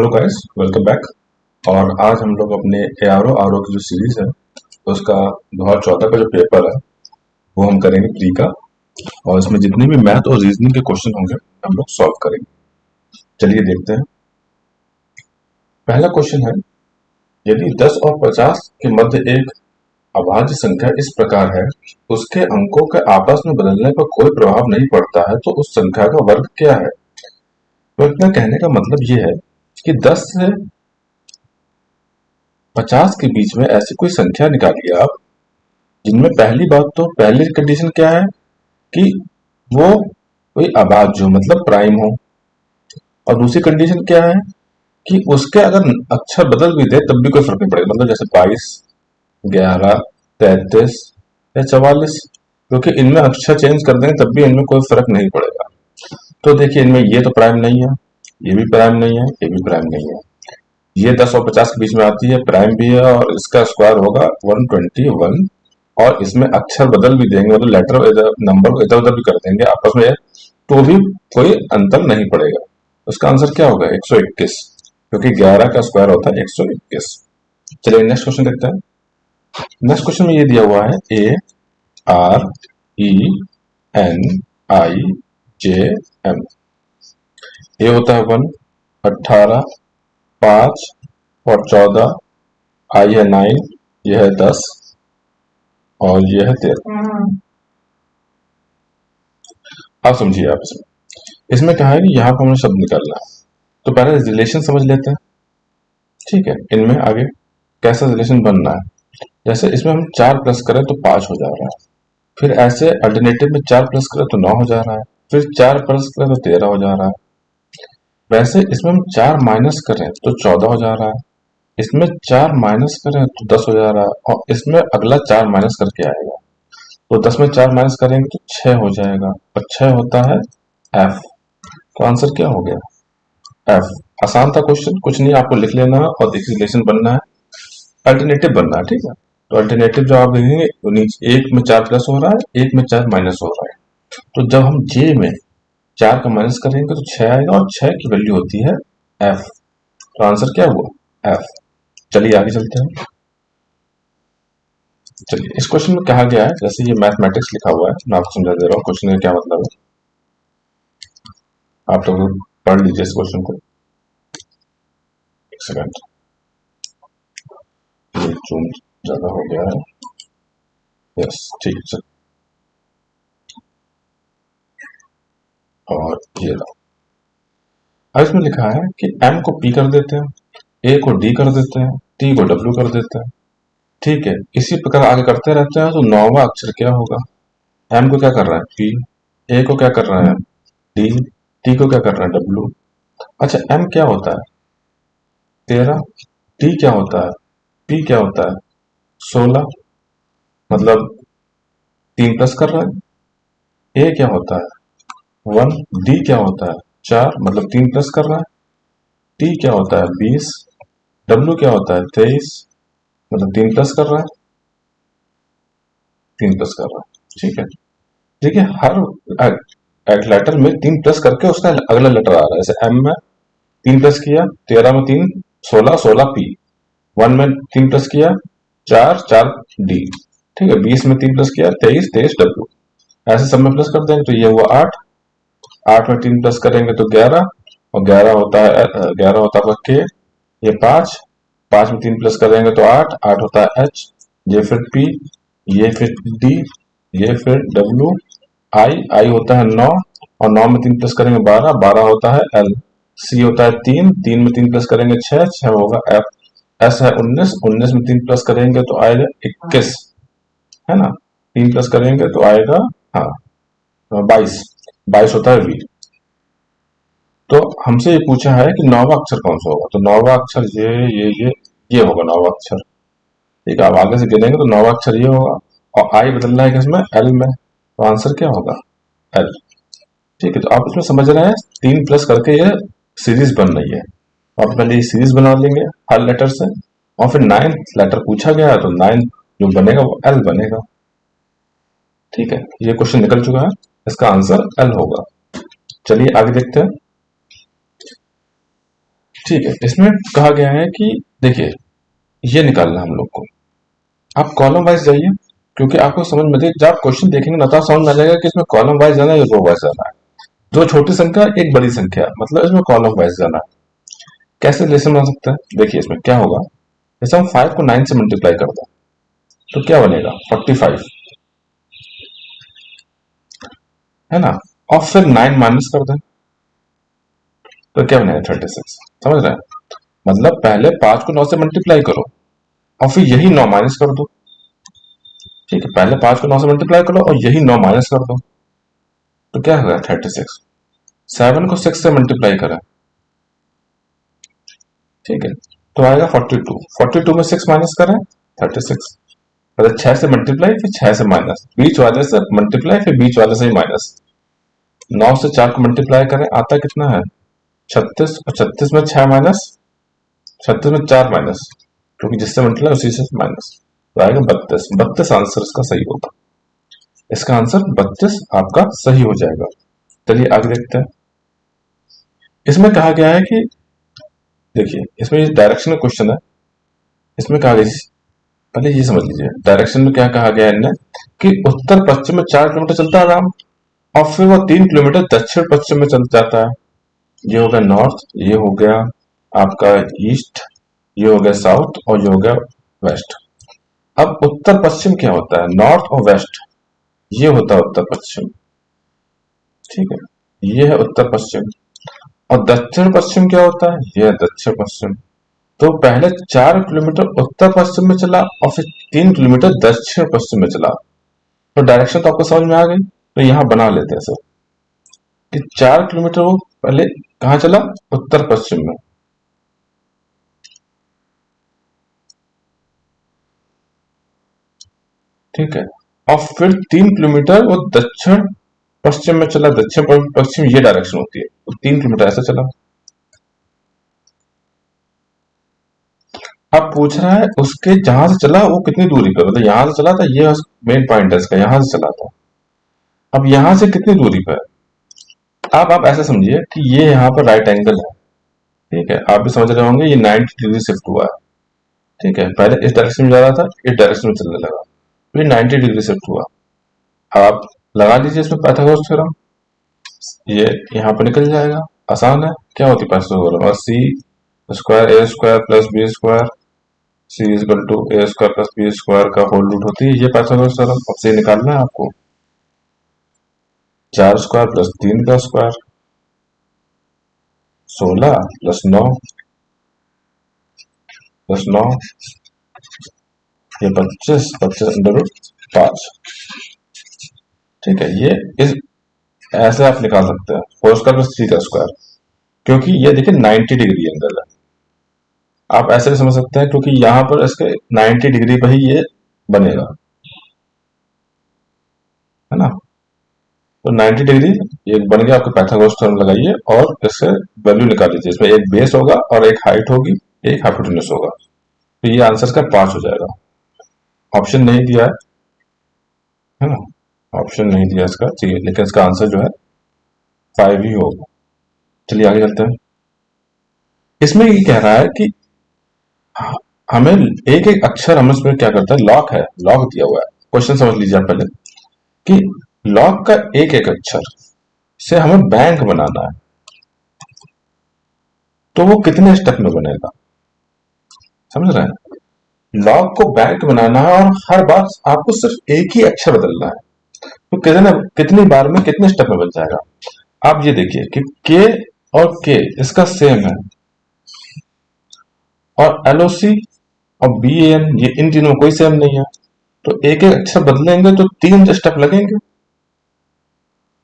Hello guys, welcome back. और आज हम लोग अपने आर ओ की जो सीरीज है उसका 2014 का जो पेपर है वो हम करेंगे प्री का। और इसमें जितने भी मैथ और रीजनिंग के क्वेश्चन होंगे हम लोग सॉल्व करेंगे। चलिए देखते हैं। पहला क्वेश्चन है, यदि 10 और 50 के मध्य एक अभाज्य संख्या इस प्रकार है, उसके अंकों के आपस में बदलने पर कोई प्रभाव नहीं पड़ता है, तो उस संख्या का वर्ग क्या है। तो इतना कहने का मतलब ये है कि 10 से 50 के बीच में ऐसी कोई संख्या निकालिए आप, जिनमें पहली बात तो पहली कंडीशन क्या है कि वो कोई अभाज्य हो, मतलब प्राइम हो। और दूसरी कंडीशन क्या है कि उसके अगर अक्षर बदल भी दे तब भी कोई फर्क नहीं पड़ेगा, मतलब जैसे 22, 11, 33 या 44, क्योंकि इनमें अक्षर चेंज कर देंगे तब भी इनमें कोई फर्क नहीं पड़ेगा। तो देखिए, इनमें ये तो प्राइम नहीं है, ये भी प्राइम नहीं है, ये भी प्राइम नहीं है। ये 10 और 50 के बीच में आती है, प्राइम भी है, और इसका स्क्वायर होगा 121। और इसमें अक्षर बदल भी देंगे, मतलब लेटर नंबर को इधर उधर भी कर देंगे आपस में, तो भी कोई अंतर नहीं पड़ेगा। उसका आंसर क्या होगा? 121, क्योंकि 11 का स्क्वायर होता है 121। चलिए नेक्स्ट क्वेश्चन देखते हैं। नेक्स्ट क्वेश्चन में ये दिया हुआ है, ARENIJM। ये होता है 1, 18, 5 और 14, आई है 9, यह है 10 और यह है 13। आप समझिए, आप इसमें कहा है कि यहाँ पर हमें शब्द निकालना है, तो पहले रिलेशन समझ लेते हैं। ठीक है, इनमें आगे कैसा रिलेशन बनना है। जैसे इसमें हम 4 प्लस करें तो 5 हो जा रहा है, फिर ऐसे अल्टरनेटिव में 4 प्लस करें तो 9 हो जा रहा है, फिर 4 प्लस करें तो 13 हो जा रहा है। वैसे इसमें हम 4 माइनस करें तो 14 हो जा रहा है, इसमें 4 माइनस करें तो 10 हो जा रहा है, और इसमें अगला 4 माइनस करके आएगा, तो 10 में 4 माइनस करेंगे तो 6 हो जाएगा, और 6 होता है एफ। तो आंसर क्या हो गया? एफ। आसान था क्वेश्चन, कुछ नहीं, आपको लिख लेना है और एक रिलेशन बनना है, अल्टरनेटिव बनना है। ठीक है, तो अल्टरनेटिव जो आप देखेंगे, एक में 4 प्लस हो रहा है, एक में 4 माइनस हो रहा है, तो जब हम जे में 4 का माइनस करेंगे तो 6 आएगा, और 6 की वैल्यू होती है एफ। तो आंसर क्या हुआ? एफ। चलिए आगे चलते हैं। चलिए, इस क्वेश्चन में कहा गया है, जैसे ये मैथमेटिक्स लिखा हुआ है, मैं आपको समझा दे रहा हूँ क्वेश्चन का क्या मतलब है। आप लोग पढ़ लीजिए इस क्वेश्चन को। एक सेकंड, ये जूम ज्यादा हो गया है। यस, ठीक है, चल। और ये लो, अब इसमें लिखा है कि m को p कर देते हैं, a को d कर देते हैं, t को w कर देते हैं। ठीक है, इसी प्रकार आगे करते रहते हैं, तो 9वां अक्षर क्या होगा? m को क्या कर रहा है? p, a को क्या कर रहा है? d, t को क्या कर रहा है? w। अच्छा, m क्या होता है? 13। t क्या होता है? p क्या होता है? 16, मतलब 3 प्लस कर रहा है। a क्या होता है? 1। d क्या होता है? 4, मतलब 3 प्लस कर रहा है। t क्या होता है? 20। w क्या होता है? 23, मतलब 3 प्लस कर रहा है। 3 प्लस कर रहा है। ठीक है, देखिए हर एक लेटर में 3 प्लस करके उसका अगला लेटर आ रहा है। जैसे m में 3 प्लस किया, 13 में 3, 16, 16 p। 1 में 3 प्लस किया, 4, 4 d। ठीक है, 20 में 3 प्लस किया, 23, 23 w। ऐसे सब में प्लस कर देंगे तो ये हुआ 8। 8 में 3 प्लस करेंगे तो 11, और 11 होता है 11 होता है आपका k। ये 5, 5 में 3 प्लस करेंगे तो 8, 8 होता है h। ये फिर p, ये फिर d, ये फिर w। आई होता है 9, और 9 में 3 प्लस करेंगे 12, 12 होता है l। c होता है 3, 3 में 3 प्लस करेंगे 6, 6 होगा f। s है 19, 19 में 3 प्लस करेंगे तो आएगा 21, है ना। 3 प्लस करेंगे तो आएगा, हाँ, 22, 22 होता है v। तो हमसे ये पूछा है कि 9वां अक्षर कौन सा होगा, तो 9वां अक्षर ये होगा 9वां अक्षर। ठीक है, आप आगे से गिनेंगे तो 9वां अक्षर ये होगा, और आई बदलना है किसमें? एल में, तो आंसर क्या होगा? एल। ठीक है, तो आप इसमें समझ रहे हैं 3 प्लस करके ये सीरीज बन रही है। तो आप पहले ये सीरीज बना लेंगे हर लेटर से, और फिर 9th लेटर पूछा गया है तो 9 जो बनेगा वो एल बनेगा। ठीक है, ये क्वेश्चन निकल चुका है, इसका आंसर एल होगा। चलिए आगे देखते हैं। ठीक है, इसमें कहा गया है कि देखिए ये निकालना हम लोग को, आप कॉलम वाइज जाइए, क्योंकि आपको समझ में जब आप क्वेश्चन देखेंगे ना तो आप समझ में आ जाएगा कि इसमें कॉलम वाइज जाना है या रो वाइज जाना है। दो छोटी संख्या एक बड़ी संख्या, मतलब इसमें कॉलम वाइज जाना है। कैसे रिलेशन बन सकता है, देखिए इसमें क्या होगा, जैसे हम 5 को 9 से मल्टीप्लाई कर दें तो क्या बनेगा 45, है ना, और फिर 9 माइनस कर दें तो क्या बनेगा 36। समझ रहे हैं, मतलब पहले 5 को 9 से मल्टीप्लाई करो और फिर यही 9 माइनस कर दो। ठीक है, पहले 5 को 9 से मल्टीप्लाई करो और यही 9 माइनस कर दो तो क्या होगा 36। 7 को 6 से मल्टीप्लाई करें, ठीक है, तो आएगा 42। 42 में 6 माइनस करें 36। मतलब 6 से मल्टीप्लाई फिर 6 से माइनस, बीच वाले से मल्टीप्लाई फिर बीच वाले से ही माइनस। 9 से 4 को मल्टीप्लाई करें आता कितना है 36, और 36 में 6 माइनस, 36 में 4 माइनस, क्योंकि जिससे मल्टीप्लाई उसी से माइनस, तो आएगा 32। 32 आंसर इसका सही होगा, इसका आंसर 32 आपका सही हो जाएगा। चलिए आगे देखते हैं। इसमें कहा गया है कि देखिए इसमें डायरेक्शन का क्वेश्चन है, इसमें कहा गया, पहले ये समझ लीजिए डायरेक्शन में क्या कहा गया है इनने, कि उत्तर पश्चिम में 4 किलोमीटर चलता है आराम, और फिर वो 3 किलोमीटर दक्षिण पश्चिम में चल जाता है। ये हो गया नॉर्थ, ये हो गया आपका ईस्ट, ये हो गया साउथ, और ये हो गया वेस्ट। अब उत्तर पश्चिम क्या होता है, नॉर्थ और वेस्ट, ये होता है उत्तर पश्चिम। ठीक है, ये है उत्तर पश्चिम, और दक्षिण पश्चिम क्या होता है, ये है दक्षिण पश्चिम। तो पहले 4 किलोमीटर उत्तर पश्चिम में चला और फिर 3 किलोमीटर दक्षिण पश्चिम में चला, तो डायरेक्शन तो आपको समझ में आ गई। तो यहां बना लेते हैं सर कि 4 किलोमीटर वो पहले कहां चला, उत्तर पश्चिम में, ठीक है, और फिर 3 किलोमीटर वो दक्षिण पश्चिम में चला। दक्षिण पश्चिम ये डायरेक्शन होती है, तो 3 किलोमीटर ऐसे चला। अब पूछ रहा है उसके जहां से चला वो कितनी दूरी पर, मतलब यहां से चला था, ये मेन पॉइंट है इसका, यहां से चला था। अब यहां से कितनी दूरी पर, अब आप ऐसा समझिए कि ये यहाँ पर राइट एंगल है, ठीक है, आप भी समझ रहे होंगे, ये 90 डिग्री शिफ्ट हुआ है। ठीक है, पहले इस डायरेक्शन में जा रहा था, इस डायरेक्शन में चलने लगा, तो ये 90 डिग्री शिफ्ट हुआ। आप लगा दीजिए इसमें पाइथागोरस थ्योरम, ये यहाँ पर निकल जाएगा, आसान है। क्या होती है Pythagoras theorem, C square A square plus B square, C is equal to A square plus B square का होल रूट होती है, ये पाइथागोरस थ्योरम। अब से निकालना है आपको, 4 स्क्वायर प्लस 3 का स्क्वायर, 16 प्लस 9 प्लस 9, ये 25, 25 अंडर रूट 5। ठीक है, ये इस ऐसे आप निकाल सकते हैं 4 स्क्वायर प्लस 3 का स्क्वायर, क्योंकि ये देखिए 90 डिग्री एंगल है। आप ऐसे भी समझ सकते हैं क्योंकि यहां पर इसके 90 डिग्री पर ही ये बनेगा, है ना। तो 90 डिग्री ये बन गया, आपको पाइथागोरस थ्योरम लगाइए और इससे वैल्यू निकाल लीजिए। इसमें एक बेस होगा और एक हाइट होगी, एक हाइपोटेन्यूज होगा, तो ये आंसर का 5 हो जाएगा। ऑप्शन नहीं दिया है ना, ऑप्शन नहीं दिया इसका, ठीक है, लेकिन इसका आंसर जो है 5 ही होगा। चलिए आगे चलते हैं। इसमें ये कह रहा है कि हमें एक एक अक्षर, हम इसमें क्या करता है, लॉक है, लॉक दिया हुआ है। क्वेश्चन समझ लीजिए आप पहले कि लॉक का एक एक अक्षर से हमें बैंक बनाना है, तो वो कितने स्टेप में बनेगा, समझ रहे हैं। लॉग को बैंक बनाना है और हर बार आपको सिर्फ एक ही अक्षर बदलना है, तो कितनी बार में कितने स्टेप में बन जाएगा। आप ये देखिए कि के और के इसका सेम है, और एलओसी और बी एन ये इन तीनों कोई सेम नहीं है, तो एक एक अक्षर बदलेंगे तो 3 स्टेप लगेंगे,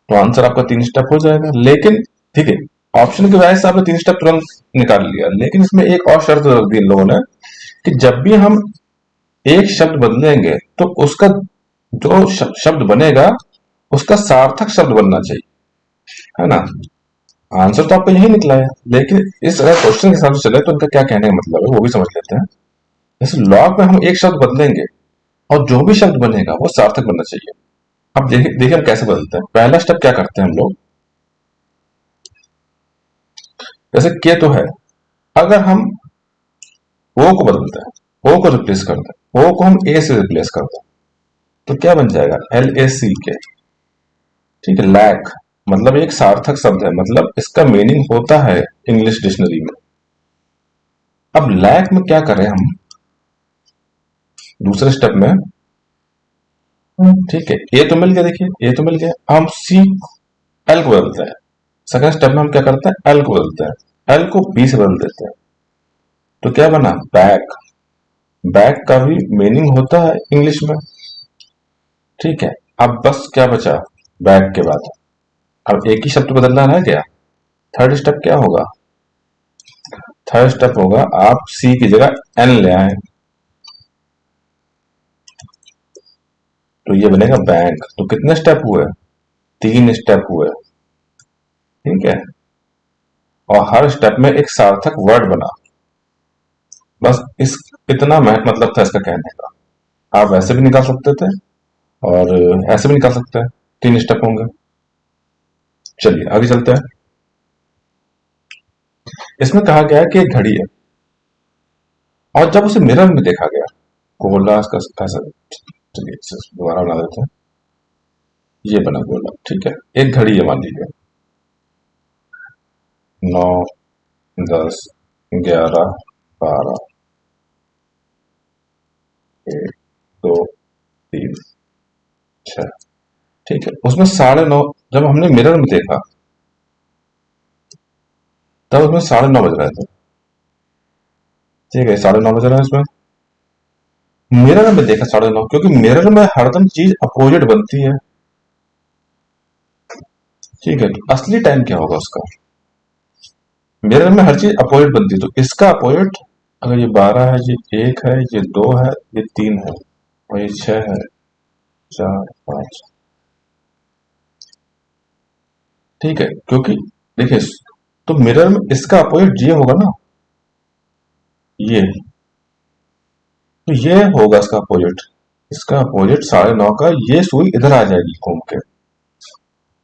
तो आंसर आपका 3 स्टेप हो जाएगा। लेकिन ठीक है, ऑप्शन की वजह से आपने 3 स्टेप तुरंत निकाल लिया, लेकिन इसमें एक और शर्त रख दी इन लोगों ने कि जब भी हम एक शब्द बदलेंगे तो उसका जो शब्द बनेगा उसका सार्थक शब्द बनना चाहिए, है ना। आंसर तो आपका यही निकला है, लेकिन इस अगर क्वेश्चन के हिसाब से चले तो इनका क्या कहने का मतलब है वो भी समझ लेते हैं। जैसे लॉग में हम एक शब्द बदलेंगे और जो भी शब्द बनेगा वो सार्थक बनना चाहिए। अब देखिए हम कैसे बदलते हैं। पहला स्टेप क्या करते हैं हम लोग, जैसे के तो है, अगर हम ओ को बदलते हैं, ओ को रिप्लेस करते हैं, ओ को हम ए से रिप्लेस करते हैं, तो क्या बन जाएगा? LACK। ठीक है, लैक मतलब एक सार्थक शब्द है, मतलब इसका मीनिंग होता है इंग्लिश डिक्शनरी में। अब लैक में क्या करें हम दूसरे स्टेप में? ठीक है, ए तो मिल गया, देखिए ए तो मिल गया, हम सी एल को बदलते हैं। सेकंड स्टेप में हम क्या करते हैं? एल को बदलते हैं, एल को बी से बदल देते हैं, तो क्या बना? बैक। बैक का भी मीनिंग होता है इंग्लिश में। ठीक है, अब बस क्या बचा बैक के बाद? अब एक ही शब्द बदलना रह गया। थर्ड स्टेप क्या होगा? थर्ड स्टेप होगा आप सी की जगह एन ले आए, तो ये बनेगा बैंक। तो कितने स्टेप हुए? 3 स्टेप हुए। ठीक है, और हर स्टेप में एक सार्थक वर्ड बना। बस इस इतना मतलब था इसका कहने का। आप वैसे भी निकाल सकते थे और ऐसे भी निकाल सकते हैं, 3 स्टेप होंगे। चलिए आगे चलते हैं। इसमें कहा गया है कि एक घड़ी है, और जब उसे मिरर में देखा गया, गोला का ऐसा, चलिए इसे दोबारा बना देते हैं, ये बना गोला। ठीक है, एक घड़ी है मान लीजिए, 9, 10, 11, 12, 1, 2, 3, 6। ठीक है, उसमें 9:30 जब हमने मिरर में देखा, तब उसमें 9:30 बज रहे थे। ठीक है, 9:30 बज रहे हैं उसमें। मिरर में देखा 9:30, क्योंकि मिरर में हरदम चीज अपोजिट बनती है। ठीक है, तो असली टाइम क्या होगा उसका? मिरर में हर चीज अपोजिट बनती है, तो इसका अपोजिट, अगर ये 12 है, ये 1 है, ये 2 है, ये 3 है, और ये 6 है, 4, 5। ठीक है, क्योंकि देखिए, तो मिरर में इसका अपोजिट ये होगा ना, ये, तो ये होगा इसका अपोजिट। इसका अपोजिट 9:30 का, ये सुई इधर आ जाएगी घूम के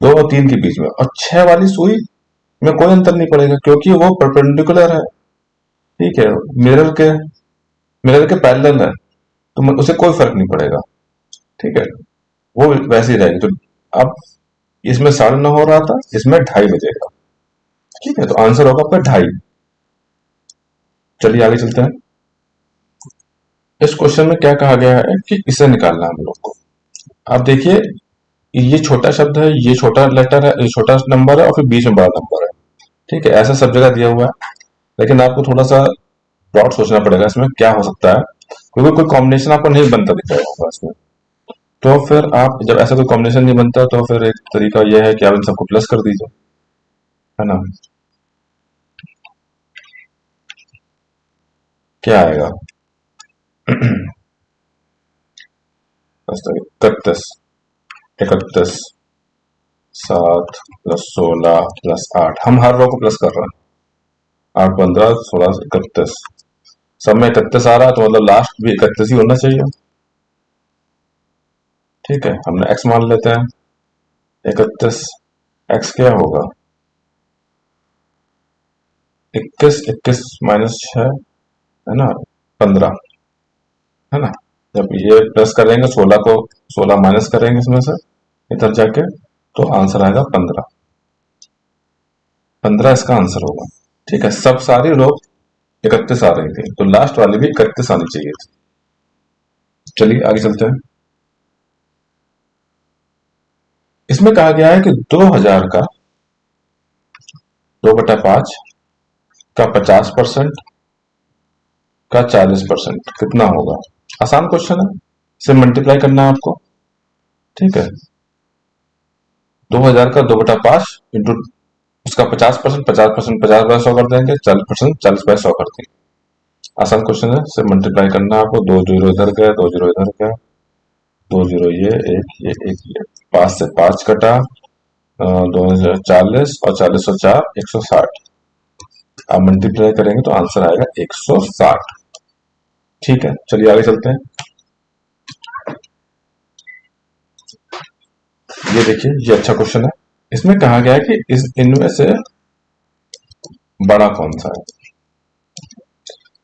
2 और 3 के बीच में, और 6 वाली सुई में कोई अंतर नहीं पड़ेगा, क्योंकि वो परपेंडिकुलर है। ठीक है, मिरर के पैरेलल है, तो उसे कोई फर्क नहीं पड़ेगा। ठीक है, वो वैसे ही रहेगी। तो अब इसमें 9:30 हो रहा था, इसमें 2:30 बजेगा। ठीक है, तो आंसर होगा आपका 2:30। चलिए आगे चलते हैं। इस क्वेश्चन में क्या कहा गया है कि इसे निकालना है हम लोग को। आप देखिए, ये छोटा शब्द है, ये छोटा लेटर है, ये छोटा नंबर है, और फिर बीच में बड़ा नंबर है। ठीक है, ऐसा सब जगह दिया हुआ है, लेकिन आपको थोड़ा सा ब्रॉड सोचना पड़ेगा इसमें क्या हो सकता है, क्योंकि कोई कॉम्बिनेशन आपको नहीं बनता दिख रहा होगा इसमें। तो फिर आप जब ऐसा कोई कॉम्बिनेशन नहीं बनता, तो फिर एक तरीका यह है कि आप इन सबको प्लस कर दीजिए, है ना। क्या आएगा? 31, 31, 7 प्लस 16 प्लस 8, हम हर रो को प्लस कर रहे हैं। 8, 15, 16, 31, सब में 31 आ रहा है, तो मतलब लास्ट भी 31 ही होना चाहिए। ठीक है, हमने x मान लेते हैं 31। x क्या होगा? 21, 21 माइनस 6, है ना, 15, है ना। जब ये प्लस करेंगे, 16 को 16 माइनस करेंगे इसमें से इधर जाके, तो आंसर आएगा 15। 15 इसका आंसर होगा। ठीक है, सब सारी रो 31 आ रही थी, तो लास्ट वाली भी 31 आनी चाहिए थी। चलिए आगे चलते हैं। इसमें कहा गया है कि 2000 का 2/5 का 50% का 40% कितना होगा? आसान क्वेश्चन है, इसे मल्टीप्लाई करना है आपको। ठीक है, 2000 का 2/5 इंटू उसका 50%, 50%, 50/100 कर देंगे, 40%, 40/100 कर देंगे। आसान क्वेश्चन है, सिर्फ मल्टीप्लाई करना है आपको। 2 जीरो इधर गए, 2 जीरो इधर गए, 2 जीरो ये एक, ये एक, ये 5 से 5 कटा, 240, और 40 और 4, 160। आप मल्टीप्लाई करेंगे तो आंसर आएगा 160। ठीक है, चलिए आगे चलते हैं। ये देखिए, ये अच्छा क्वेश्चन है। इसमें कहा गया है कि इनमें से बड़ा कौन सा है?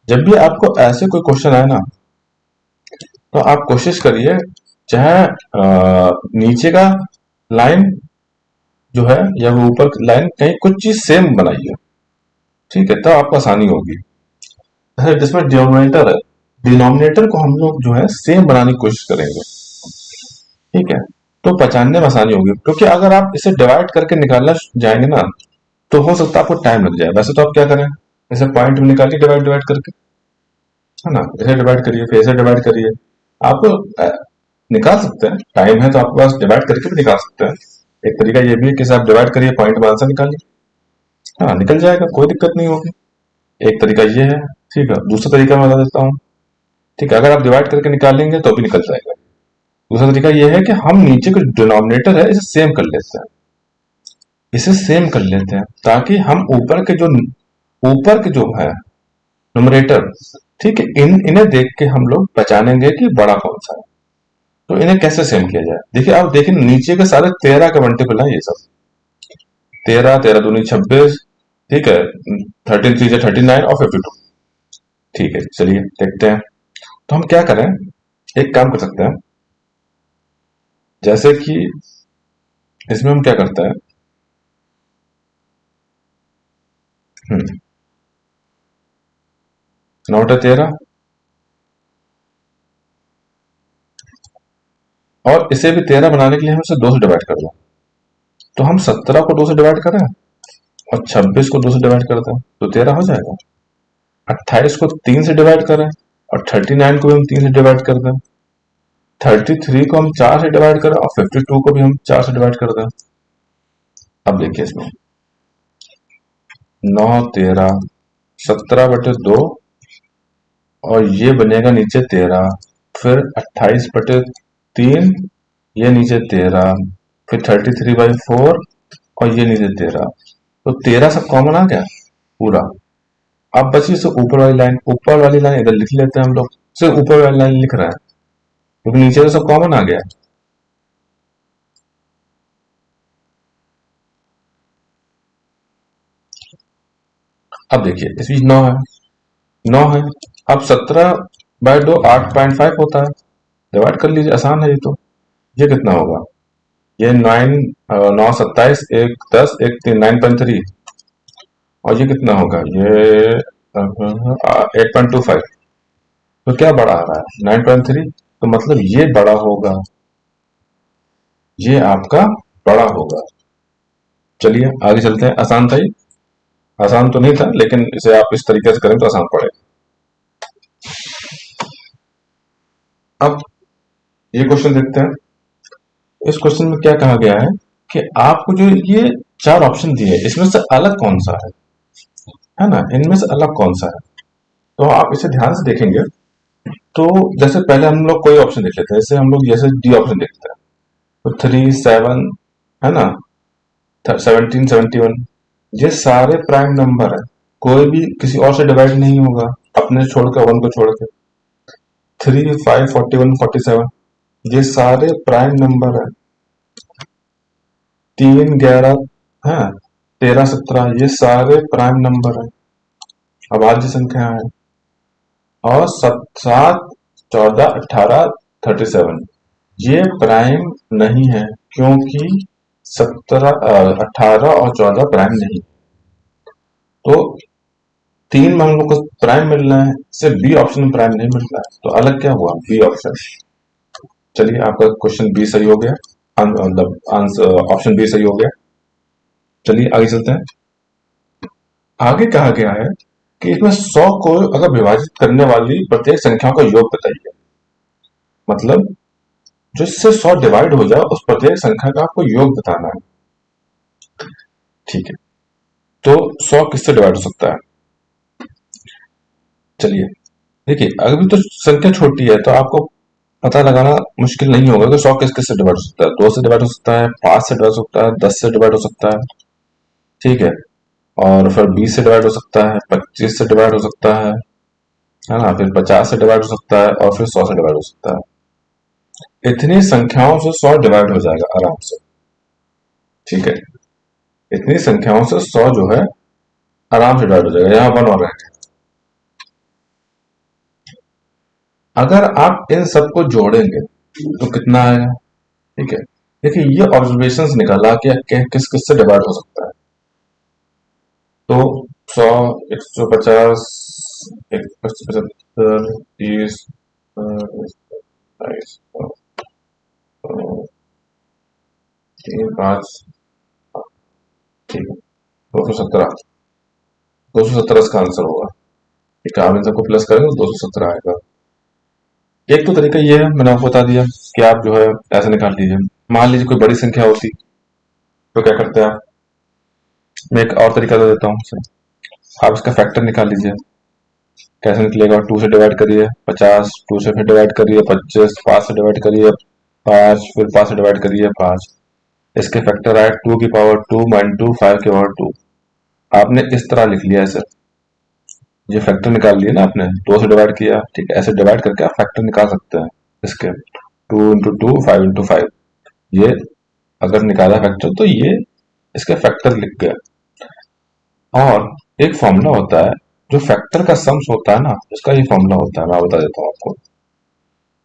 जब भी आपको ऐसे कोई क्वेश्चन आए ना, तो आप कोशिश करिए, चाहे नीचे का लाइन जो है या वो ऊपर लाइन कहीं कुछ चीज सेम बनाइए। ठीक है, तब आपको आसानी होगी। जिसमें डिनोमिनेटर है, डिनोमिनेटर को हम लोग जो है सेम बनाने की कोशिश करेंगे। ठीक है, तो पहचानने में आसानी होगी, क्योंकि अगर आप इसे डिवाइड करके निकालना जाएंगे ना, तो हो सकता है आपको टाइम लग जाए। वैसे तो आप क्या करें, इसे पॉइंट में निकालिए डिवाइड डिवाइड करके, है ना, इसे डिवाइड करिए फिर इसे डिवाइड करिए। आप निकाल सकते हैं, टाइम है तो आपके पास डिवाइड करके भी निकाल सकते हैं। एक तरीका ये भी है कि आप डिवाइड करिए, पॉइंट में आंसर निकालिए, हाँ निकल जाएगा, कोई दिक्कत नहीं होगी। एक तरीका ये है। ठीक है, दूसरा तरीका मैं बता देता हूँ। ठीक है, अगर आप डिवाइड करके निकालेंगे तो भी निकल जाएगा। दूसरा तरीका ये है कि हम नीचे का डिनोमिनेटर है इसे सेम कर लेते हैं, इसे सेम कर लेते हैं ताकि हम ऊपर के जो है न्यूमरेटर, ठीक है, इन्हें देख के हम लोग पहचानेंगे कि बड़ा कौन सा है। तो इन्हें कैसे सेम किया जाए, देखिए आप देखिए नीचे के सारे 13 के मल्टीपल है ये सब। 13, 13 दूनी 26, ठीक है, 13 3 जा 39 और 52। ठीक है, चलिए देखते हैं। तो हम क्या करें, एक काम कर सकते हैं, जैसे कि इसमें हम क्या करते हैं, हम्म, 9 13, और इसे भी 13 बनाने के लिए हम इसे 2 से डिवाइड कर दें। तो हम 17 को 2 से डिवाइड करें और 26 को 2 से डिवाइड कर दें, तो 13 हो जाएगा। 28 को 3 से डिवाइड करें और 39 को भी हम 3 से डिवाइड कर दें। 33 को हम 4 से डिवाइड करें और 52 को भी हम 4 से डिवाइड कर दें। अब देखिए इसमें 9 13, 17/2, और ये बनेगा नीचे 13, फिर 28/3, ये नीचे 13, फिर 33/4 और ये नीचे 13। तो 13 सब कॉमन आ गया पूरा। अब बची से ऊपर वाली लाइन, ऊपर वाली लाइन इधर लिख लेते हैं हम लोग, सिर्फ ऊपर वाली लाइन लिख रहे हैं क्योंकि नीचे तो सब कॉमन आ गया। अब देखिए इस बीच 9 है, 9 है। अब 17/2 8.5 होता है, डिवाइड कर लीजिए, आसान है ये तो। ये कितना होगा, ये 9 27, एक 10, एक 3 9.3, और ये कितना होगा, ये 8.25। तो क्या बड़ा आ रहा है 9.3, तो मतलब ये बड़ा होगा, ये आपका बड़ा होगा। चलिए आगे चलते हैं, आसान था ये, आसान तो नहीं था लेकिन इसे आप इस तरीके से करें तो आसान पड़ेगा। अब ये क्वेश्चन देखते हैं। इस क्वेश्चन में क्या कहा गया है कि आपको जो ये 4 ऑप्शन दिए हैं, इसमें से अलग कौन सा है ना, इनमें से अलग कौन सा है। तो आप इसे ध्यान से देखेंगे, तो जैसे पहले हम लोग कोई ऑप्शन देख लेते हैं, जैसे हम लोग जैसे डी ऑप्शन देखते हैं, तो 3 7, है ना, 17 71, ये सारे प्राइम नंबर है, कोई भी किसी और से डिवाइड नहीं होगा, अपने से छोड़कर, वन को छोड़ के। 3 5 41 47, ये सारे प्राइम नंबर है। 3 11 है, 13 17, ये सारे प्राइम नंबर है, अभाज्य संख्या है। और 7 14 18 37, ये प्राइम नहीं है, क्योंकि 18 और 14 प्राइम नहीं। तो 3 में हम लोग को प्राइम मिल रहा है, सिर्फ बी ऑप्शन में प्राइम नहीं मिल रहा है, तो अलग क्या हुआ, बी ऑप्शन। चलिए आपका क्वेश्चन बी सही हो गया, मतलब आंसर ऑप्शन बी सही हो गया। चलिए आगे चलते हैं। आगे कहा गया है कि इसमें 100 को अगर विभाजित करने वाली प्रत्येक संख्याओं का योग बताइए, मतलब जिससे 100 डिवाइड हो जाए उस प्रत्येक संख्या का आपको योग बताना है। ठीक है, तो 100 किससे डिवाइड हो सकता है, चलिए देखिए, अभी तो संख्या छोटी है तो आपको पता लगाना मुश्किल नहीं होगा कि 100 किस किस से डिवाइड हो सकता है। 2 से डिवाइड हो सकता है, 5 से डिवाइड हो सकता है, 10 से डिवाइड हो सकता है, ठीक है, और फिर 20 से डिवाइड हो सकता है, 25 से डिवाइड हो सकता है ना, फिर 50 से डिवाइड हो सकता है, और फिर 100 से डिवाइड हो सकता है। इतनी संख्याओं से 100 डिवाइड हो जाएगा आराम से। ठीक है, इतनी संख्याओं से 100 जो है आराम से डिवाइड हो जाएगा, यहाँ 1 और रहेगा। अगर आप इन सबको जोड़ेंगे तो कितना आएगा? ठीक है, देखिए ये ऑब्जर्वेशंस निकाला कि किस किस से डिवाइड हो सकता है। तो 100, 150, 175, 30, 22, 3, 5, ठीक है, 217, 217 इसका आंसर होगा। ठीक है, आप इन सबको प्लस करेंगे तो 217 आएगा। एक तो तरीका ये है, मैंने आपको बता दिया कि आप जो है ऐसे निकाल लीजिए। मान लीजिए कोई बड़ी संख्या होती तो क्या करते हैं आप? मैं एक और तरीका दे देता हूँ। आप इसका फैक्टर निकाल लीजिए। कैसे निकलेगा? 2 से डिवाइड करिए 50, 2 से फिर डिवाइड करिए 25, 5 से डिवाइड करिए 5, फिर 5 से डिवाइड करिए 5। इसके फैक्टर आए 2 की पावर 2 माइन 2, 5 की पावर 2। आपने इस तरह लिख लिया ऐसे, ये फैक्टर निकाल लिए ना आपने, 2 से डिवाइड किया, ठीक है, ऐसे डिवाइड करके आप फैक्टर निकाल सकते हैं इसके। 2 into 2, 5 into 5, ये अगर निकाला फैक्टर तो ये इसके फैक्टर लिख गए। और एक फॉर्मूला होता है जो फैक्टर का सम्स होता है ना, उसका ही फॉर्मूला होता है, मैं बता देता हूँ आपको।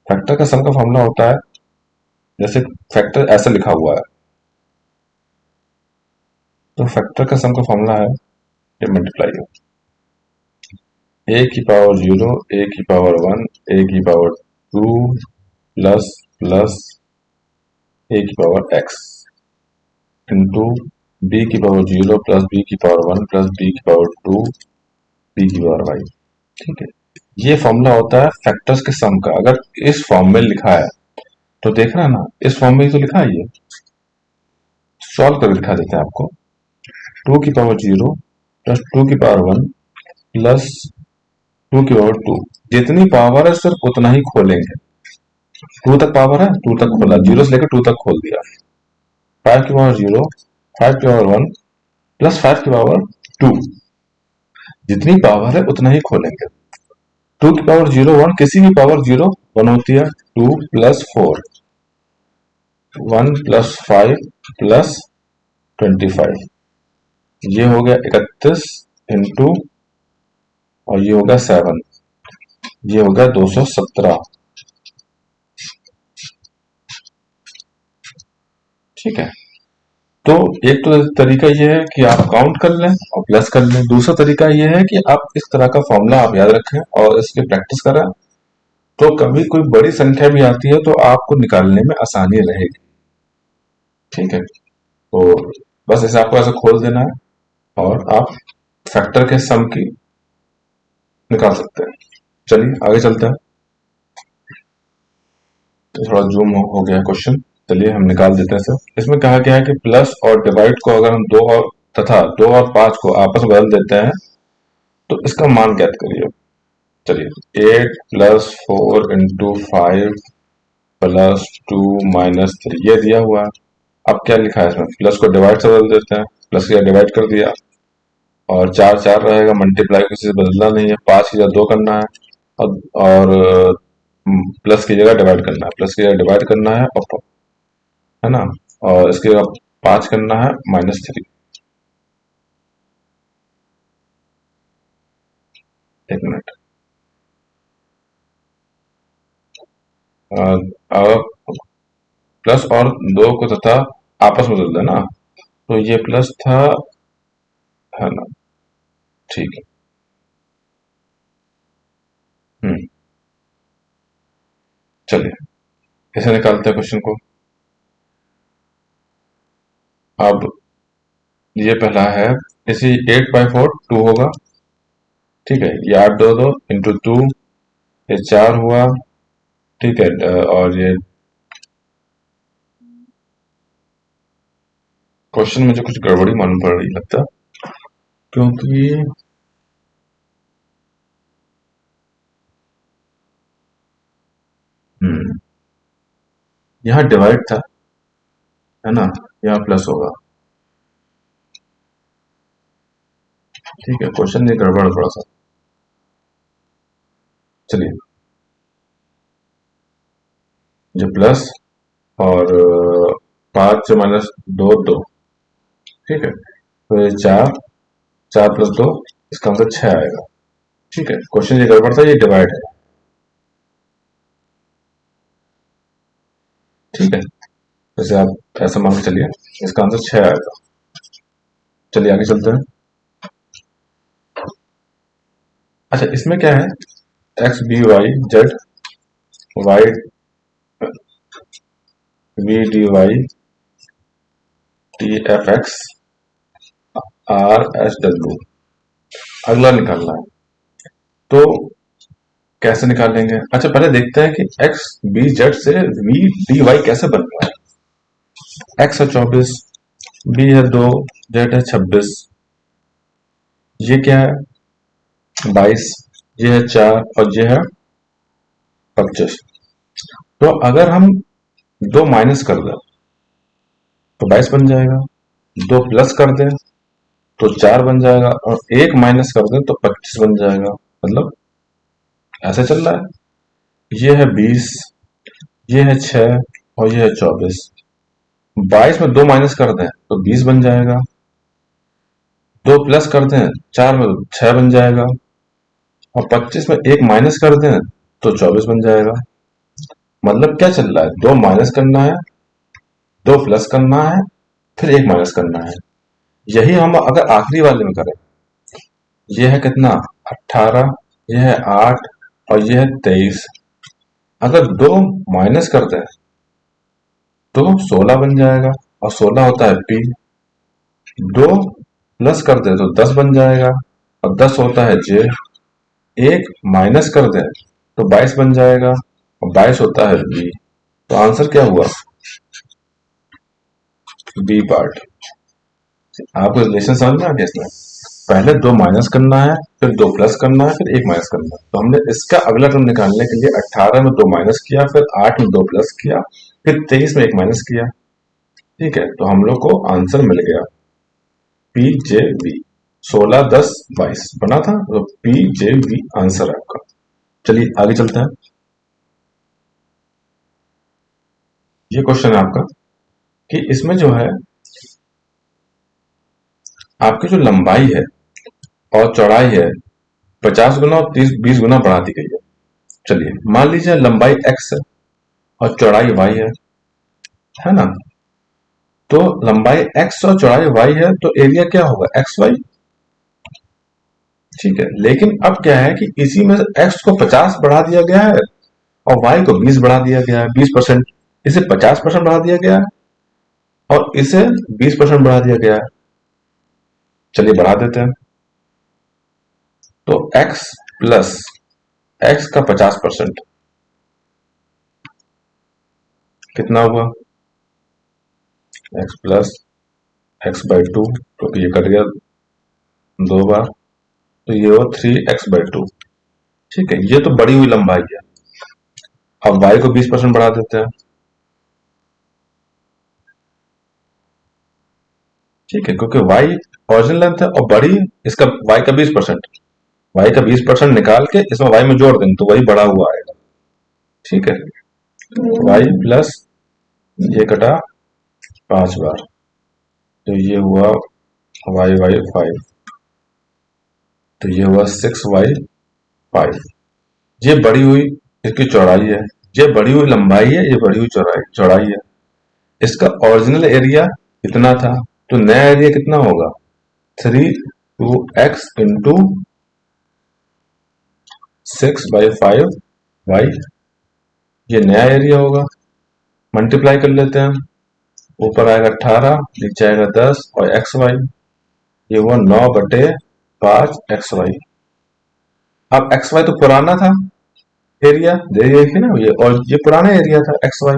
फैक्टर का सम का फॉर्मूला होता है, जैसे फैक्टर ऐसे लिखा हुआ है, तो फैक्टर का सम का फॉर्मूला है ये मल्टीप्लाई हो ए की पावर 0, ए की पावर 1, ए की पावर 2 प्लस प्लस ए की पावर x इंटू बी की पावर 0 प्लस बी की पावर 1 प्लस बी की पावर 2 बी की पावर y। ठीक है, ये फॉर्मूला होता है फैक्टर्स के सम का। अगर इस फॉर्म में लिखा है तो देख रहा है ना, इस फॉर्म में ही तो लिखा है, ये सॉल्व करके दिखा देते हैं आपको। 2 की पावर 0 प्लस 2 की पावर 1 प्लस 2 की पावर 2, जितनी पावर है सिर्फ उतना ही खोलेंगे। 2 तक पावर है, 2 तक खोला, 0 से लेकर 2 तक खोल दिया। 5 की पावर 0, 5 की पावर 1 प्लस 5 की पावर 2, जितनी पावर है उतना ही खोलेंगे। 2 की पावर 0 1, किसी भी पावर 0 1 होती है। 2 प्लस 4, 1 प्लस 5 प्लस 25, ये हो गया 31 इंटू, और ये हो गया 7, ये हो गया 217। ठीक है, तो एक तो तरीका ये है कि आप काउंट कर लें और प्लस कर लें। दूसरा तरीका ये है कि आप इस तरह का फॉर्मूला आप याद रखें और इसकी प्रैक्टिस करें, तो कभी कोई बड़ी संख्या भी आती है तो आपको निकालने में आसानी रहेगी। ठीक है, तो बस इसे आपको ऐसे खोल देना है और आप फैक्टर के सम की निकाल सकते हैं। चलिए आगे चलते हैं। तो थोड़ा जूम हो गया क्वेश्चन, चलिए हम निकाल देते हैं सर। इसमें कहा गया है कि प्लस और डिवाइड को अगर हम 2 और तथा 2 और 5 को आपस में बदल देते हैं तो इसका मान ज्ञात करिए। चलिए 8 प्लस 4 इंटू 5 प्लस 2 माइनस 3, ये दिया हुआ है। अब क्या लिखा है इसमें? प्लस को डिवाइड से बदल देते हैं, प्लस किया डिवाइड कर दिया, और 4 4 रहेगा, मल्टीप्लाई किसी से बदलना नहीं है, 5 की जगह 2 करना है, और प्लस की जगह डिवाइड करना है, प्लस की जगह डिवाइड करना है, और है ना, और इसकी जगह 5 करना है -3। एक मिनट, अब प्लस और 2 को तथा आपस में बदल देना, तो ये प्लस था, है ना, ठीक है। हम्म, चलिए इसे निकालते हैं क्वेश्चन को। अब ये पहला है, इसी 8/4 2 होगा। ठीक है, ये 8 2 2 इंटू 2, ये 4 हुआ। ठीक है, और ये क्वेश्चन में जो कुछ गड़बड़ी मालूम पड़ रही लगता है, क्योंकि यहाँ डिवाइड था, है ना, यहाँ प्लस होगा। ठीक है, क्वेश्चन ये गड़बड़ है थोड़ा सा। चलिए, जो प्लस और 5 माइनस 2 2, ठीक है, तो ये 4, 4 प्लस 2, इसका आंसर 6 आएगा। ठीक है, क्वेश्चन ये गड़बड़ था, ये डिवाइड है। ठीक है, जैसे आप ऐसा मान के चलिए, इसका आंसर 6 आएगा। चलिए आगे चलते हैं। अच्छा, इसमें क्या है, X B Y Z, Y V D Y, T F X, R S W, अगला निकालना है। तो कैसे निकालेंगे? अच्छा, पहले देखते हैं कि एक्स बी जेड से वी डी वाई कैसे बन रहा है। एक्स है 24, बी है 2, जेड है 26, ये क्या है 22, ये है 4 और ये है 25। तो अगर हम 2 माइनस कर दें तो 22 बन जाएगा, 2 प्लस कर दें तो 4 बन जाएगा, और 1 माइनस कर दें तो 25 बन जाएगा। मतलब ऐसे चल रहा है। ये है 20, ये है 6 और ये है 24। 22 में 2 माइनस कर दें तो 20 बन जाएगा, 2 प्लस कर दें 4 में तो 6 बन जाएगा, और 25 में 1 माइनस कर दें तो 24 बन जाएगा। मतलब क्या चल रहा है, 2 माइनस करना है, 2 प्लस करना है, फिर 1 माइनस करना है। यही हम अगर आखिरी वाले में करें, ये है कितना 18, ये है 8 और ये है 23। अगर 2 माइनस कर दें तो 16 बन जाएगा, और 16 होता है पी। 2 प्लस कर दे तो 10 बन जाएगा, और 10 होता है जे। 1 माइनस कर दे तो 22 बन जाएगा, और 22 होता है बी। तो आंसर क्या हुआ, बी पार्ट। आपको रिलेशन समझ में आ गया इसमें? पहले 2 माइनस करना है, फिर 2 प्लस करना है, फिर 1 माइनस करना है। तो हमने इसका अगला टर्म निकालने के लिए 18 में 2 माइनस किया, फिर 8 में 2 प्लस किया, फिर 23 में 1 माइनस किया। ठीक है, तो हम लोग को आंसर मिल गया पी जे वी। 16, 10, 22 बना था, तो पी जे वी आंसर है आपका। चलिए आगे चलते हैं। ये क्वेश्चन है आपका कि इसमें जो है आपकी जो लंबाई है और चौड़ाई है 50 गुना और 20 गुना बढ़ा दी गई है। चलिए मान लीजिए लंबाई x है और चौड़ाई y है ना। तो लंबाई x और चौड़ाई y है, तो एरिया क्या होगा, एक्स वाई। ठीक है, लेकिन अब क्या है कि इसी में x को 50 बढ़ा दिया गया है और y को 20 बढ़ा दिया गया है, 20%। इसे 50% बढ़ा दिया गया है और इसे 20% बढ़ा दिया गया है। चलिए बढ़ा देते हैं। तो x प्लस x का 50% कितना हुआ, x प्लस x/2, क्योंकि ये कट गया 2 बार, तो ये हो 3x/2। ठीक है, ये तो बढ़ी हुई लंबाई है। अब y को 20% बढ़ा देते हैं। ठीक है, क्योंकि y ओरिजिनल लेंथ है और बड़ी इसका y का 20%, y का 20% निकाल के इसमें y में जोड़ देंगे तो वही बढ़ा हुआ आएगा। ठीक है, y प्लस ये कटा 5 बार, तो ये हुआ y/5, तो ये हुआ 6y/5। ये बढ़ी हुई इसकी चौड़ाई है, ये बढ़ी हुई लंबाई है, ये बढ़ी हुई चौड़ाई है। इसका ओरिजिनल एरिया इतना था, तो नया एरिया कितना होगा, 3 2x इंटू 6/5y, ये नया एरिया होगा। मल्टीप्लाई कर लेते हैं, ऊपर आएगा 18, नीचे आएगा 10 और एक्स वाई, ये हुआ 9/5 XY। अब एक्स वाई तो पुराना था एरिया, देखिए ना ये, और ये पुराना एरिया था एक्स वाई,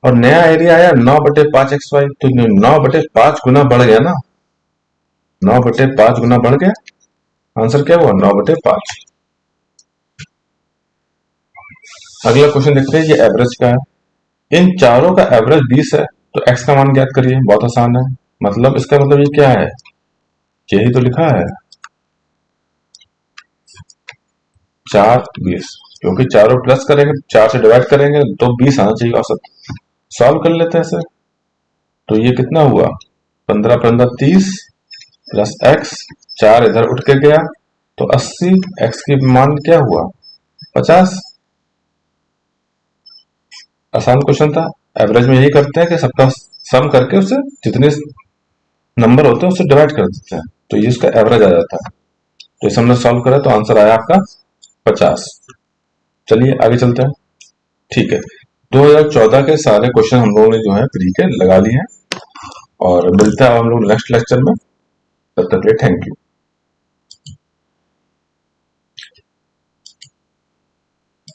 और नया एरिया आया 9/5 XY। तो 9/5 गुना बढ़ गया ना, 9/5 गुना बढ़ गया। आंसर क्या हुआ, 9/5। अगला क्वेश्चन देखते हैं, ये एवरेज का है। इन चारों का एवरेज 20 है, तो एक्स का मान ज्ञात करिए। बहुत आसान है, मतलब इसका मतलब ये क्या है, यही तो लिखा है 4 20, क्योंकि चारों प्लस करेंगे 4 से डिवाइड करेंगे तो 20 आना चाहिए औसत। सॉल्व कर लेते हैं इसे। तो ये कितना हुआ, 15 30 प्लस एक्स, 4 इधर उठ के गया तो 80, एक्स की मान क्या हुआ 50। आसान क्वेश्चन था। एवरेज में यही करते हैं कि सबका सम करके उससे जितने नंबर होते हैं उससे डिवाइड कर देते हैं, तो ये उसका एवरेज आ जाता है। तो इसे हमने सॉल्व करा तो आंसर आया आपका 50। चलिए आगे चलते हैं। ठीक है, 2014 के सारे क्वेश्चन हम लोगों ने जो है प्री के लगा लिए हैं, और मिलते हैं हम लोग नेक्स्ट लेक्चर में। तब तक के लिए थैंक यू।